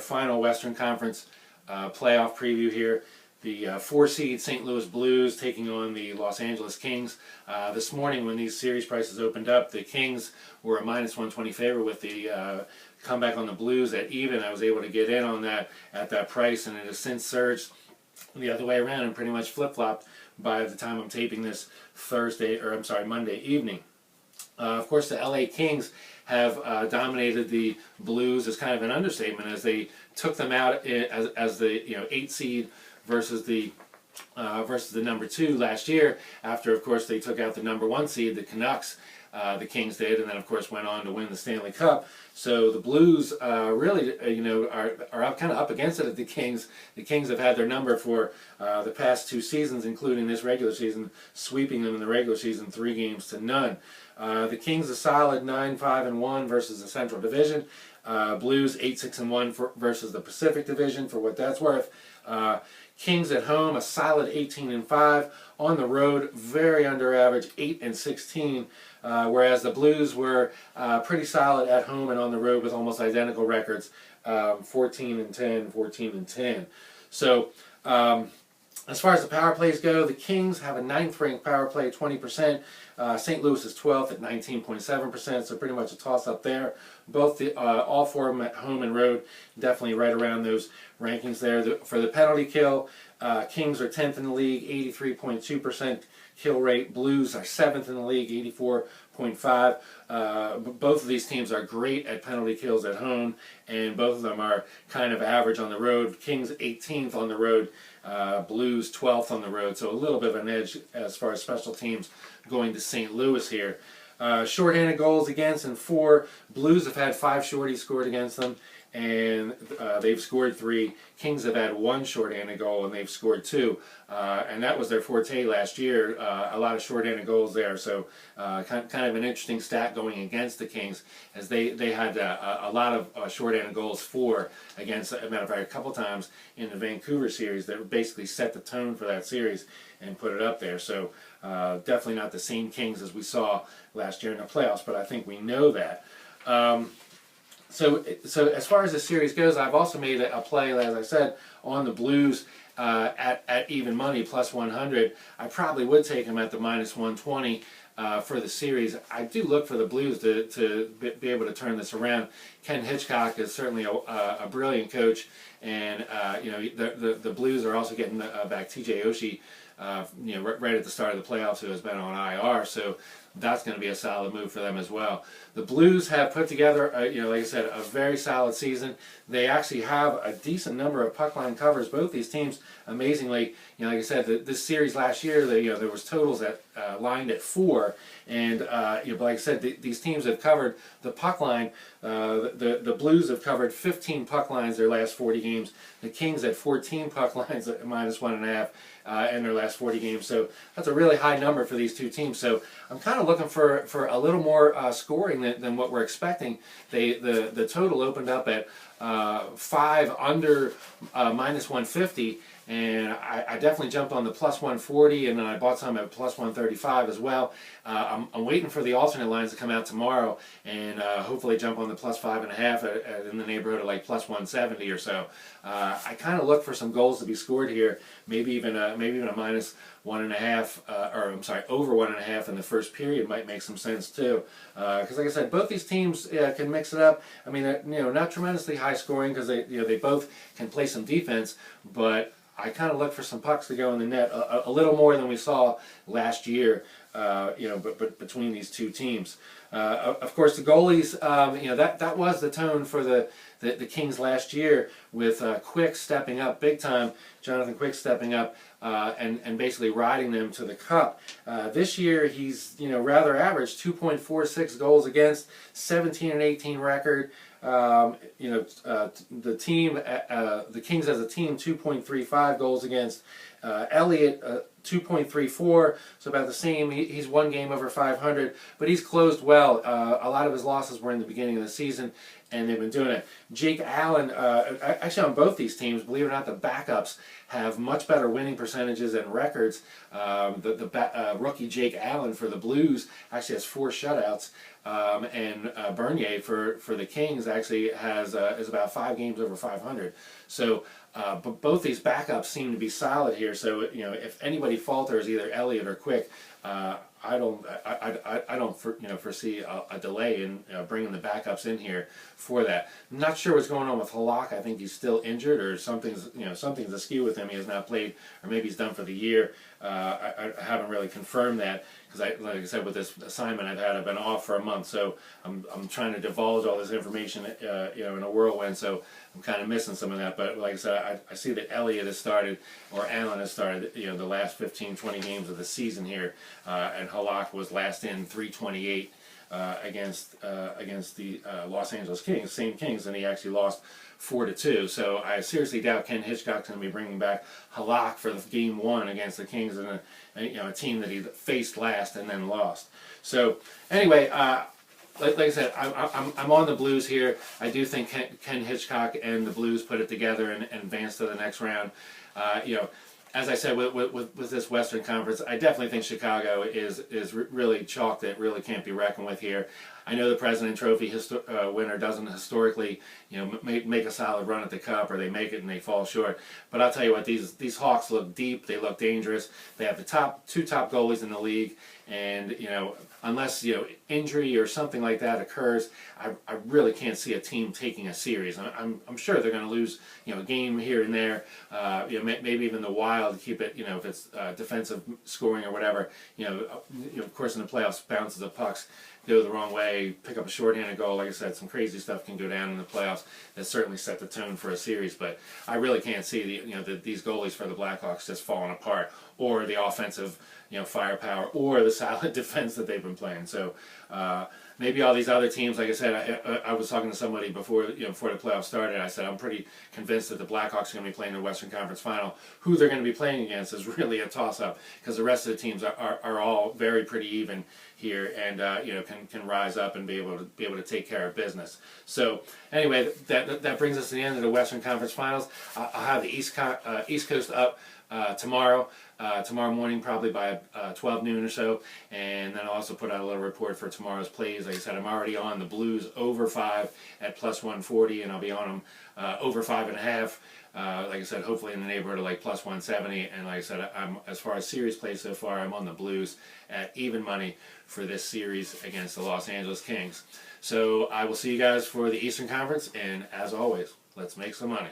final Western Conference playoff preview here. The 4-seed St. Louis Blues taking on the Los Angeles Kings. This morning when these series prices opened up, the Kings were a -120 favorite with the comeback on the Blues at even. I was able to get in on that at that price, and it has since surged the other way around and pretty much flip-flopped by the time I'm taping this Monday evening. Of course, the LA Kings have dominated the Blues as kind of an understatement, as they took them out as the 8 seed versus the number 2 last year. After, of course, they took out the number 1 seed, the Canucks. The Kings did, and then of course went on to win the Stanley Cup. So the Blues really, are kind of up against it at the Kings. The Kings have had their number for the past 2 seasons, including this regular season, sweeping them in the regular season 3-0. The Kings a solid 9-5-1 versus the Central Division. Blues 8-6-1 versus the Pacific Division, for what that's worth. Kings at home a solid 18-5. On the road, very under average, 8-16. Whereas the Blues were pretty solid at home and on the road with almost identical records, 14-10, 14-10. So as far as the power plays go, the Kings have a 9th-ranked power play, 20%. St. Louis is 12th at 19.7%, so pretty much a toss-up there. Both all 4 of them at home and road, definitely right around those rankings there. For the penalty kill, Kings are 10th in the league, 83.2% kill rate. Blues are 7th in the league, 84.5. Both of these teams are great at penalty kills at home, and both of them are kind of average on the road. Kings 18th on the road, Blues 12th on the road, so a little bit of an edge as far as special teams going to St. Louis here. Shorthanded goals against and 4. Blues have had 5 shorties scored against them, and they've scored 3. Kings have had 1 shorthanded goal, and they've scored 2. And that was their forte last year, a lot of shorthanded goals there. So kind of an interesting stat going against the Kings, as they had a lot of shorthanded goals for against, as a matter of fact, a couple times in the Vancouver series that basically set the tone for that series and put it up there. So definitely not the same Kings as we saw last year in the playoffs, but I think we know that. So as far as the series goes, I've also made a play, as I said, on the Blues at even money, plus 100. I probably would take them at the -120 for the series. I do look for the Blues to be able to turn this around. Ken Hitchcock is certainly a brilliant coach, and the Blues are also getting back T.J. Oshie, right at the start of the playoffs, who has been on IR. So that's going to be a solid move for them as well. The Blues have put together, like I said, a very solid season. They actually have a decent number of puck line covers. Both these teams, amazingly, like I said, this series last year, there was totals that lined at 4, and but like I said, these teams have covered the puck line. The Blues have covered 15 puck lines their last 40 games. The Kings had 14 puck lines at -1.5 in their last 40 games. So that's a really high number for these two teams. So I'm kind of looking for a little more scoring than what we're expecting. The total opened up at 5 under -150. And I definitely jumped on the plus 140, and then I bought some at plus 135 as well. I'm waiting for the alternate lines to come out tomorrow, and hopefully jump on the plus 5.5 in the neighborhood of like plus 170 or so. I kind of look for some goals to be scored here, maybe even a minus 1.5, over 1.5 in the first period might make some sense too. Because like I said, both these teams can mix it up. I mean, not tremendously high scoring, because they both can play some defense, but I kind of look for some pucks to go in the net, a little more than we saw last year, but between these two teams. Of course, the goalies, that was the tone for the Kings last year, with Quick stepping up big time, Jonathan Quick stepping up and basically riding them to the cup. This year, he's rather average, 2.46 goals against, 17-18 record. The team, the Kings as a team, 2.35 goals against. Elliott, 2.34, so about the same. He's 1 game over 500, but he's closed well. A lot of his losses were in the beginning of the season, and they've been doing it. Jake Allen, actually on both these teams, believe it or not, the backups have much better winning percentages and records. Rookie Jake Allen for the Blues actually has 4 shutouts, and Bernier for the Kings actually is about 5 games over 500. So, but both these backups seem to be solid here. So, if anybody falters, either Elliott or Quick, I don't foresee a delay in bringing the backups in here for that. I'm not sure what's going on with Halak. I think he's still injured, or something's askew with him. He has not played, or maybe he's done for the year. I haven't really confirmed that, because like I said, with this assignment I've been off for a month, so I'm trying to divulge all this information in a whirlwind. So I'm kind of missing some of that. But like I said, I see that Elliott has started, or Allen has started, the last 15-20 games of the season here, and Halak was last in 328 against the Los Angeles Kings, same Kings, and he actually lost 4-2. So I seriously doubt Ken Hitchcock's going to be bringing back Halak for the game 1 against the Kings, and a team that he faced last and then lost. So anyway, like I said, I'm on the Blues here. I do think Ken Hitchcock and the Blues put it together and advance to the next round. As I said, with this Western Conference, I definitely think Chicago is really chalk that really can't be reckoned with here. I know the President Trophy winner doesn't historically, make a solid run at the Cup, or they make it and they fall short. But I'll tell you what, these Hawks look deep. They look dangerous. They have the two top goalies in the league, and unless injury or something like that occurs, I really can't see a team taking a series. I'm sure they're going to lose a game here and there. Maybe even the Wild keep it. If it's defensive scoring or whatever. Of course in the playoffs, bounces of pucks go the wrong way, pick up a shorthanded goal. Like I said, some crazy stuff can go down in the playoffs that certainly set the tone for a series. But I really can't see these goalies for the Blackhawks just falling apart, or the offensive firepower, or the solid defense that they've been playing. So maybe all these other teams, like I said, I was talking to somebody before the playoffs started. I said I'm pretty convinced that the Blackhawks are going to be playing the Western Conference Final. Who they're going to be playing against is really a toss-up, because the rest of the teams are all very pretty even here, and can rise up and be able to take care of business. So anyway, that brings us to the end of the Western Conference Finals. I'll have the East Coast up tomorrow morning, probably by 12 noon or so, and then I'll also put out a little report for tomorrow's plays. Like I said, I'm already on the Blues over 5 at plus 140, and I'll be on them over 5.5. Like I said, hopefully in the neighborhood of like plus 170. And like I said, as far as series plays so far, I'm on the Blues at even money for this series against the Los Angeles Kings. So I will see you guys for the Eastern Conference, and as always, let's make some money.